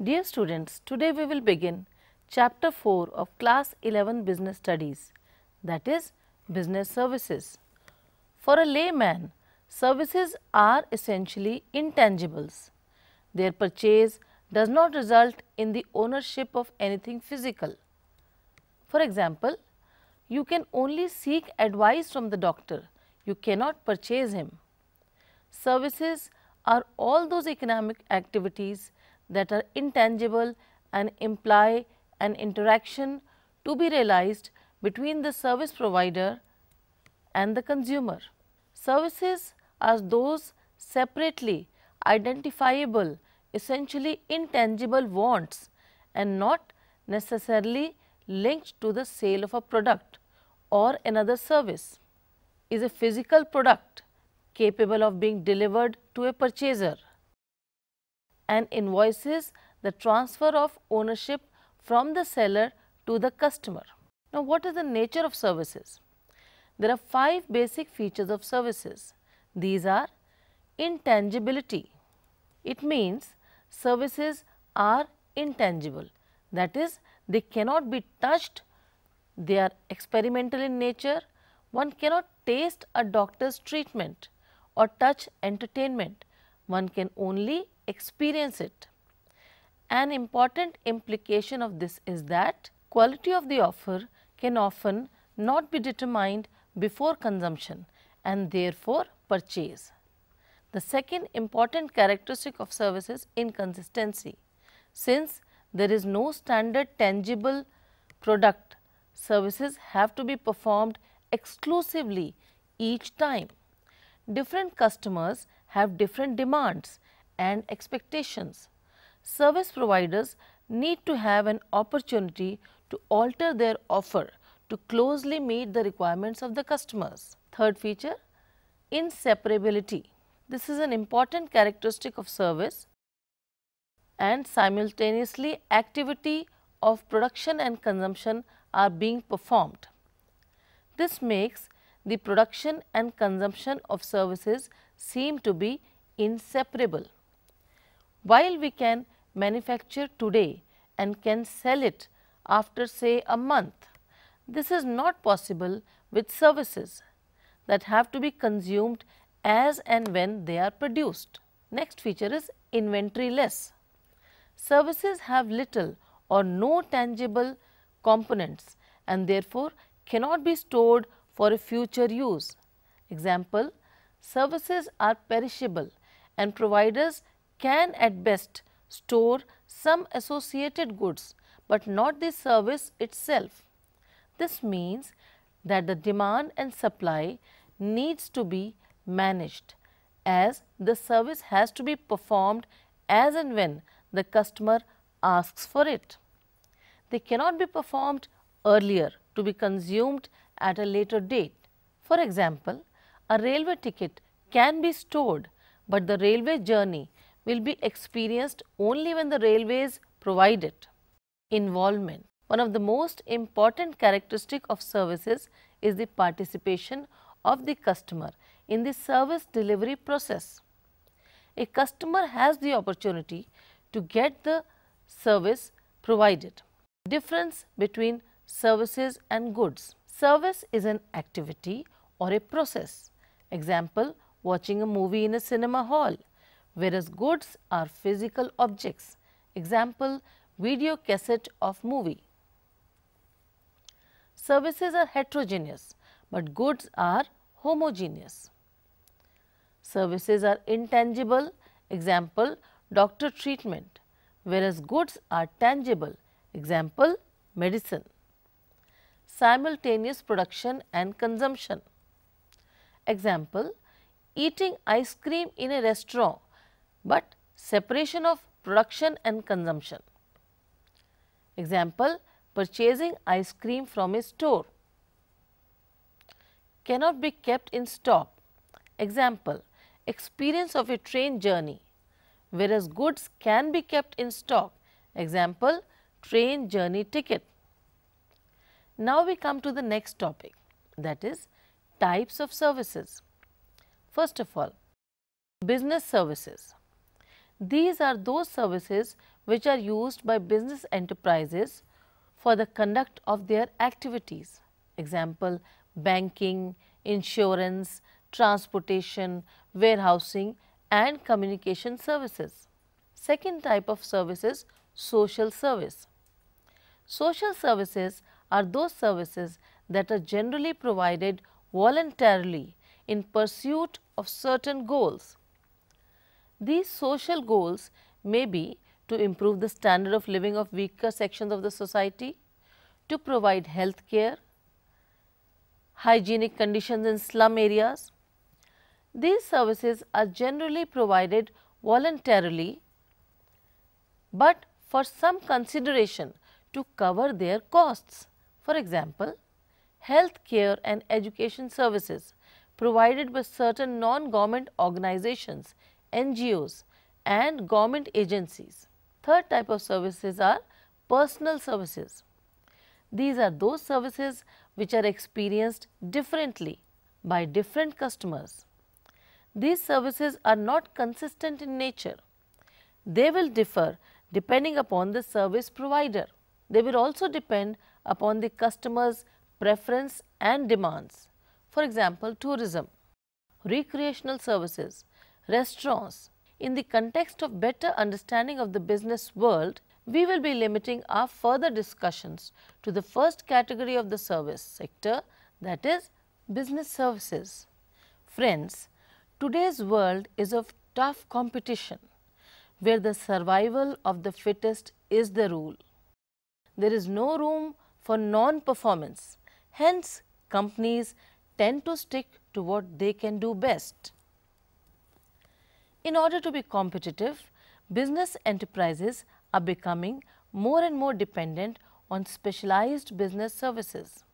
Dear students, today we will begin chapter 4 of class 11 business studies, that is business services. For a layman, services are essentially intangibles. Their purchase does not result in the ownership of anything physical. For example, you can only seek advice from the doctor, you cannot purchase him. Services are all those economic activities that are intangible and imply an interaction to be realized between the service provider and the consumer. Services are those separately identifiable, essentially intangible wants and not necessarily linked to the sale of a product or another service. Is a physical product capable of being delivered to a purchaser and invoices the transfer of ownership from the seller to the customer. Now, what is the nature of services? There are 5 basic features of services. These are intangibility. It means services are intangible, that is, they cannot be touched, they are experimental in nature, one cannot taste a doctor's treatment or touch entertainment, one can only experience it. An important implication of this is that quality of the offer can often not be determined before consumption and therefore purchase. The second important characteristic of service is inconsistency. Since there is no standard tangible product, services have to be performed exclusively each time. Different customers have different demands and expectations. Service providers need to have an opportunity to alter their offer to closely meet the requirements of the customers. Third feature, inseparability. This is an important characteristic of service and simultaneously activity of production and consumption are being performed. This makes the production and consumption of services seem to be inseparable. While we can manufacture today and can sell it after say a month, this is not possible with services that have to be consumed as and when they are produced. Next feature is inventory-less. Services have little or no tangible components and therefore cannot be stored for a future use. Example, services are perishable and providers can at best store some associated goods, but not the service itself. This means that the demand and supply needs to be managed as the service has to be performed as and when the customer asks for it. They cannot be performed earlier to be consumed at a later date. For example, a railway ticket can be stored, but the railway journey will be experienced only when the railways provide it. Involvement. One of the most important characteristics of services is the participation of the customer in the service delivery process. A customer has the opportunity to get the service provided. Difference between services and goods. Service is an activity or a process. Example, watching a movie in a cinema hall, whereas goods are physical objects. Example, video cassette of movie. Services are heterogeneous, but goods are homogeneous. Services are intangible, example, doctor treatment, whereas goods are tangible, example, medicine. Simultaneous production and consumption. Example, eating ice cream in a restaurant, but separation of production and consumption. Example, purchasing ice cream from a store. Cannot be kept in stock. Example, experience of a train journey, whereas goods can be kept in stock. Example, train journey ticket. Now we come to the next topic, that is types of services. First of all, business services. These are those services which are used by business enterprises for the conduct of their activities. Example, banking, insurance, transportation, warehousing and communication services. Second type of service is social service. Social services are those services that are generally provided voluntarily in pursuit of certain goals. These social goals may be to improve the standard of living of weaker sections of the society, to provide health care, hygienic conditions in slum areas. These services are generally provided voluntarily, but for some consideration to cover their costs. For example, health care and education services provided by certain non-government organizations, NGOs and government agencies. Third type of services are personal services. These are those services which are experienced differently by different customers. These services are not consistent in nature. They will differ depending upon the service provider. They will also depend upon the customer's preference and demands. For example, tourism, recreational services, restaurants. In the context of better understanding of the business world, we will be limiting our further discussions to the first category of the service sector, that is business services. Friends, today's world is of tough competition, where the survival of the fittest is the rule. There is no room for non-performance. Hence, companies tend to stick to what they can do best. In order to be competitive, business enterprises are becoming more and more dependent on specialized business services.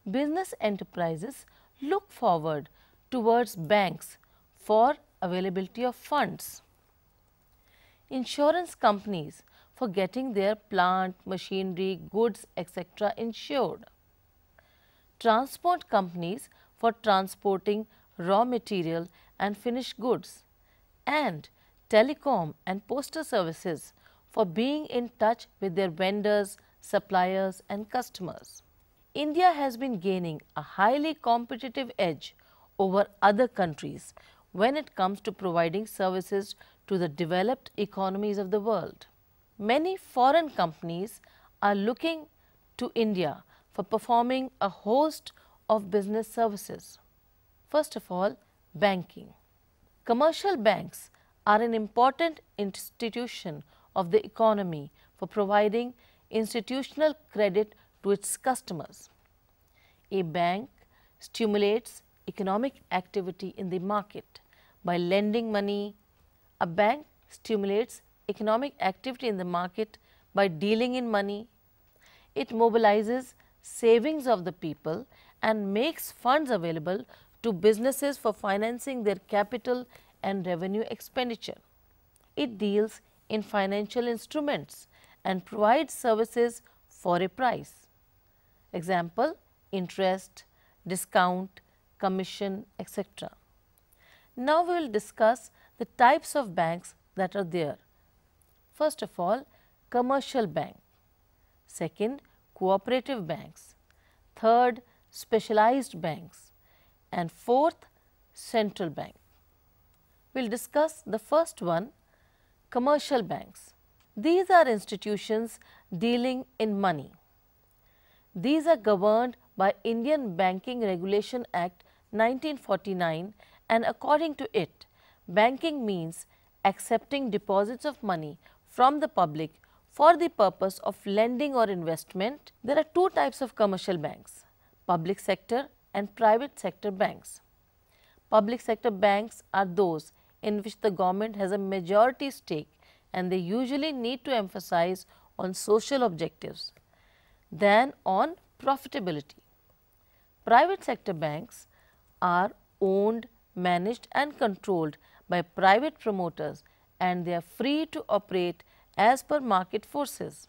Business enterprises look forward towards banks for availability of funds, insurance companies for getting their plant, machinery, goods, etc. insured, transport companies for transporting raw material and finished goods, and telecom and postal services for being in touch with their vendors, suppliers and customers. India has been gaining a highly competitive edge over other countries when it comes to providing services to the developed economies of the world. Many foreign companies are looking to India for performing a host of business services. First of all, banking. Commercial banks are an important institution of the economy for providing institutional credit to its customers. A bank stimulates economic activity in the market by lending money. A bank stimulates economic activity in the market by dealing in money. It mobilizes savings of the people and makes funds available to businesses for financing their capital and revenue expenditure. It deals in financial instruments and provides services for a price. Example, interest, discount, commission, etc. Now, we will discuss the types of banks that are there. First of all, commercial bank. Second, cooperative banks. Third, specialized banks. And fourth, central bank. We will discuss the first one, commercial banks. These are institutions dealing in money. These are governed by Indian Banking Regulation Act 1949, and according to it, banking means accepting deposits of money from the public for the purpose of lending or investment. There are two types of commercial banks, public sector and private sector banks. Public sector banks are those in which the government has a majority stake, and they usually need to emphasize on social objectives than on profitability. Private sector banks are owned, managed and controlled by private promoters, and they are free to operate as per market forces.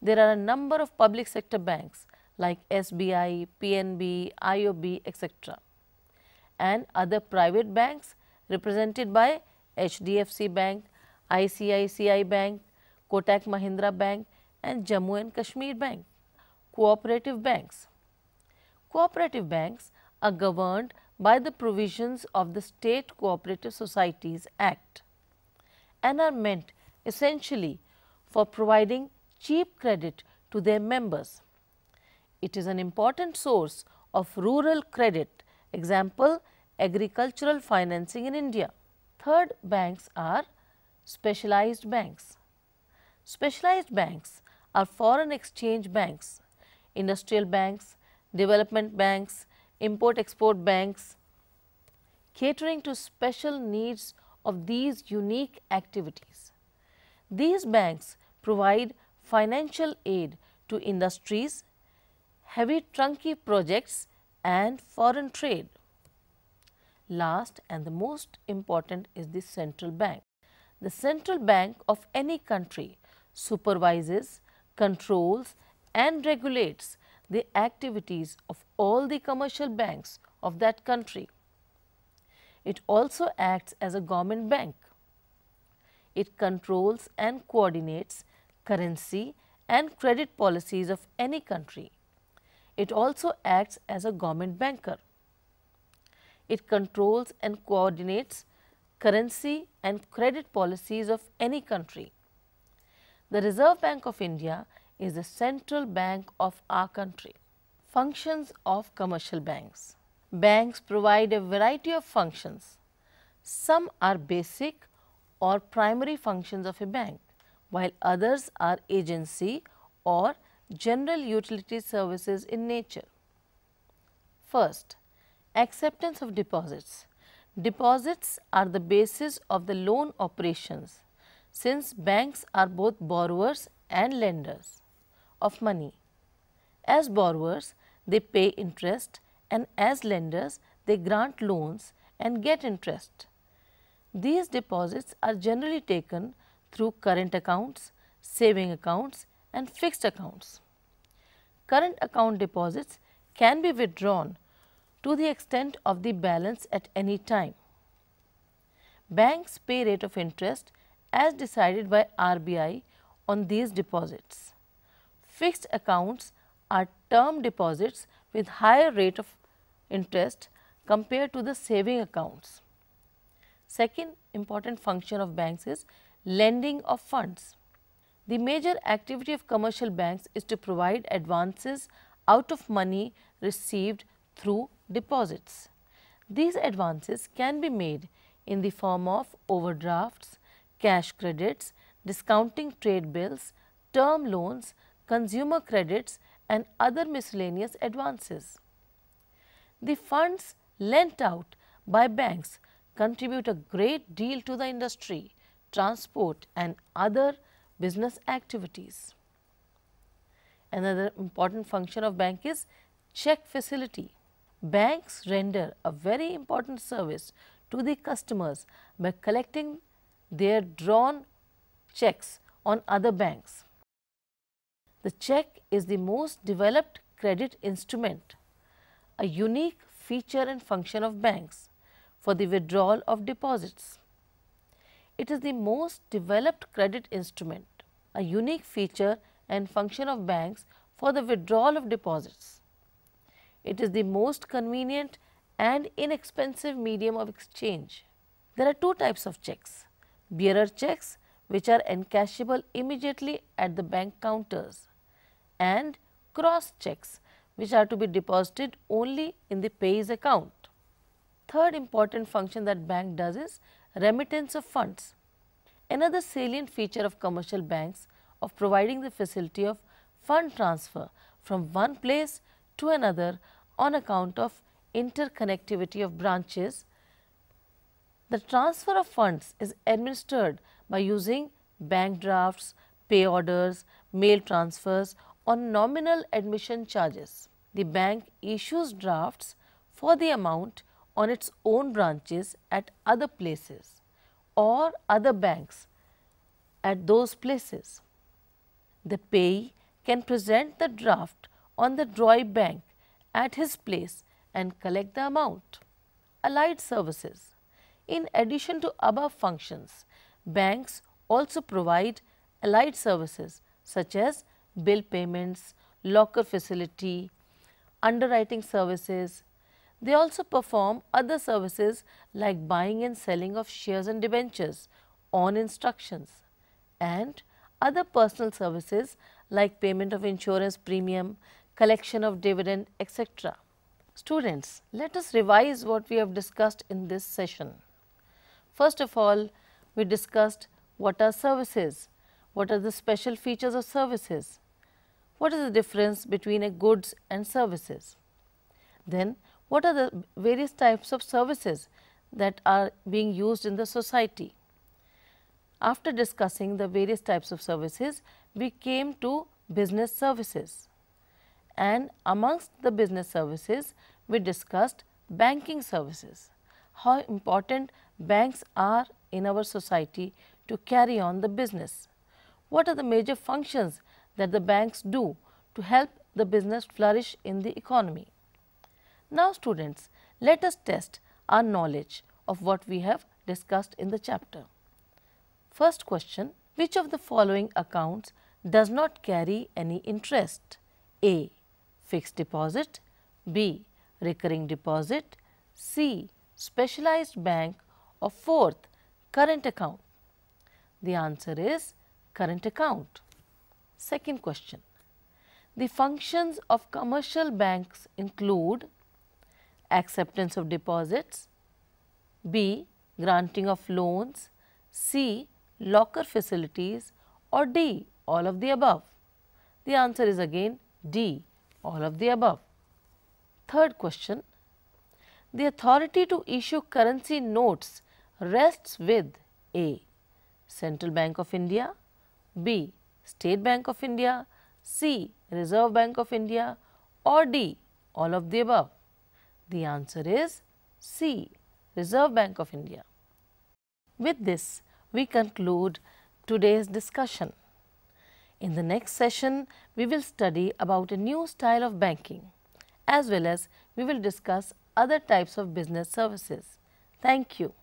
There are a number of public sector banks like SBI, PNB, IOB, etc. and other private banks represented by HDFC Bank, ICICI Bank, Kotak Mahindra Bank and Jammu and Kashmir Bank. Cooperative banks. Cooperative banks are governed by the provisions of the State Cooperative Societies Act and are meant essentially for providing cheap credit to their members. It is an important source of rural credit, example agricultural financing in India. Third, banks are specialized banks. Specialized banks are foreign exchange banks, industrial banks, development banks, import-export banks, catering to special needs of these unique activities. These banks provide financial aid to industries, heavy trunky projects and foreign trade. Last and the most important is the central bank. The central bank of any country supervises, controls and regulates the activities of all the commercial banks of that country. It also acts as a government bank. It controls and coordinates currency and credit policies of any country. It also acts as a government banker. It controls and coordinates currency and credit policies of any country. The Reserve Bank of India is the central bank of our country. Functions of commercial banks. Banks provide a variety of functions. Some are basic or primary functions of a bank, while others are agency or general utility services in nature. First, acceptance of deposits. Deposits are the basis of the loan operations, since banks are both borrowers and lenders of money. As borrowers, they pay interest, and as lenders, they grant loans and get interest. These deposits are generally taken through current accounts, saving accounts and fixed accounts. Current account deposits can be withdrawn to the extent of the balance at any time. Banks pay rate of interest as decided by RBI on these deposits. Fixed accounts are term deposits with higher rate of interest compared to the saving accounts. Second important function of banks is lending of funds. The major activity of commercial banks is to provide advances out of money received through deposits. These advances can be made in the form of overdrafts, cash credits, discounting trade bills, term loans, consumer credits and other miscellaneous advances. The funds lent out by banks contribute a great deal to the industry, transport and other business activities. Another important function of bank is check facility. Banks render a very important service to the customers by collecting their drawn checks on other banks. The check is the most developed credit instrument, a unique feature and function of banks for the withdrawal of deposits. It is the most developed credit instrument, a unique feature and function of banks for the withdrawal of deposits. It is the most convenient and inexpensive medium of exchange. There are two types of checks: bearer checks, which are encashable immediately at the bank counters, and cross checks, which are to be deposited only in the payee's account. Third important function that bank does is remittance of funds. Another salient feature of commercial banks of providing the facility of fund transfer from one place to another on account of interconnectivity of branches. The transfer of funds is administered by using bank drafts, pay orders, mail transfers on nominal admission charges. The bank issues drafts for the amount on its own branches at other places or other banks at those places. The payee can present the draft on the drawee bank at his place and collect the amount. Allied services. In addition to above functions, banks also provide allied services such as bill payments, locker facility, underwriting services. They also perform other services like buying and selling of shares and debentures on instructions, and other personal services like payment of insurance premium, collection of dividend, etc. Students, let us revise what we have discussed in this session. First of all, we discussed what are services, what are the special features of services, what is the difference between a goods and services. Then, what are the various types of services that are being used in the society. After discussing the various types of services, we came to business services, and amongst the business services, we discussed banking services, how important banks are in our society to carry on the business. What are the major functions that the banks do to help the business flourish in the economy? Now students, let us test our knowledge of what we have discussed in the chapter. First question, which of the following accounts does not carry any interest? A. Fixed deposit, B. Recurring deposit, C. Specialized bank, or fourth, current account? The answer is current account. Second question, the functions of commercial banks include acceptance of deposits, B. Granting of loans, C. Locker facilities, or D. All of the above? The answer is again D. All of the above. Third question, the authority to issue currency notes rests with A. Central Bank of India, B. State Bank of India, C. Reserve Bank of India, or D. All of the above? The answer is C. Reserve Bank of India. With this, we conclude today's discussion. In the next session, we will study about a new style of banking, as well as we will discuss other types of business services. Thank you.